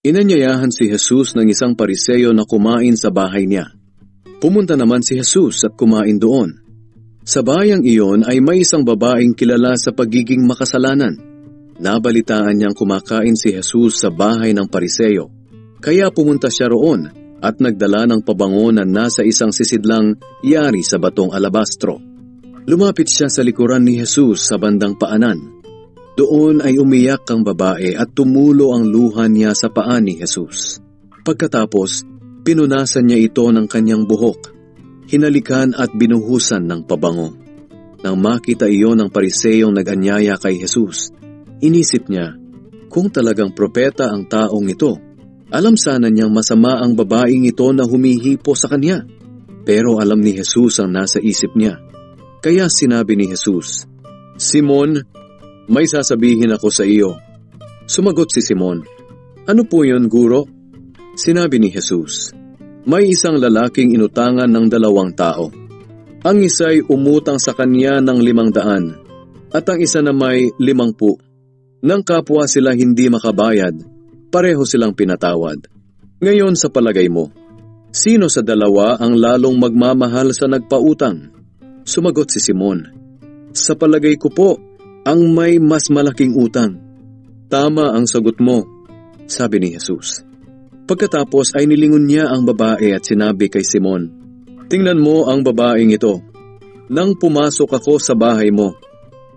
Inanyayahan si Jesus ng isang Pariseo na kumain sa bahay niya. Pumunta naman si Jesus at kumain doon. Sa bayang iyon ay may isang babaeng kilala sa pagiging makasalanan. Nabalitaan niyang kumakain si Jesus sa bahay ng Pariseo. Kaya pumunta siya roon at nagdala ng pabango na nasa isang sisidlang yari sa batong alabastro. Lumapit siya sa likuran ni Jesus sa bandang paanan. Doon ay umiyak ang babae at tumulo ang luha niya sa paa ni Jesus. Pagkatapos, pinunasan niya ito ng kanyang buhok. Hinalikan at binuhusan ng pabango. Nang makita iyon ng Pariseyong nag-anyaya kay Jesus, inisip niya, kung talagang propeta ang taong ito, alam sana niyang masama ang babaeng ito na humihipo sa kanya. Pero alam ni Jesus ang nasa isip niya. Kaya sinabi ni Jesus, "Simon, may sasabihin ako sa iyo." Sumagot si Simon, "Ano po yun, Guro?" Sinabi ni Jesus, "May isang lalaking inutangan ng 2 tao. Ang isa'y umutang sa kanya ng 500 at ang isa na may 50. Nang kapwa sila hindi makabayad, pareho silang pinatawad. Ngayon sa palagay mo, sino sa 2 ang lalong magmamahal sa nagpautang?" Sumagot si Simon, "Sa palagay ko po, ang may mas malaking utang." "Tama ang sagot mo," sabi ni Jesus. Pagkatapos ay nilingon niya ang babae at sinabi kay Simon, "Tingnan mo ang babaeng ito. Nang pumasok ako sa bahay mo,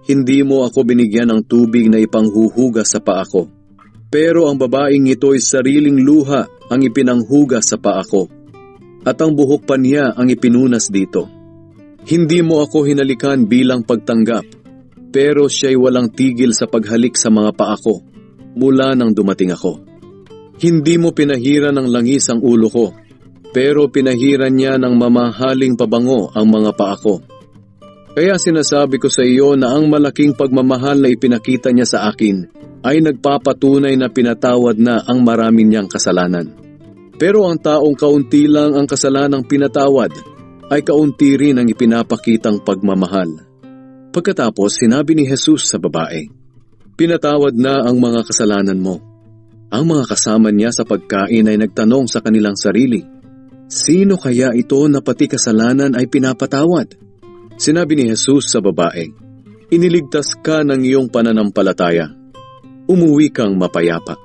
hindi mo ako binigyan ng tubig na ipanghuhugas sa paa ko. Pero ang babaeng ito ay sariling luha ang ipinanghugas sa paa ko, at ang buhok pa niya ang ipinunas dito. Hindi mo ako hinalikan bilang pagtanggap, pero siya'y walang tigil sa paghalik sa mga paa ko mula nang dumating ako. Hindi mo pinahiran ng langis ang ulo ko, pero pinahiran niya ng mamahaling pabango ang mga paa ko. Kaya sinasabi ko sa iyo na ang malaking pagmamahal na ipinakita niya sa akin ay nagpapatunay na pinatawad na ang marami niyang kasalanan. Pero ang taong kaunti lang ang kasalanang pinatawad, ay kaunti rin ang ipinapakitang pagmamahal." Pagkatapos sinabi ni Jesus sa babae, "Pinatawad na ang mga kasalanan mo." Ang mga kasama niya sa pagkain ay nagtanong sa kanilang sarili, "Sino kaya ito na pati kasalanan ay pinapatawad?" Sinabi ni Jesus sa babae, "Iniligtas ka ng iyong pananampalataya. Umuwi kang mapayapa."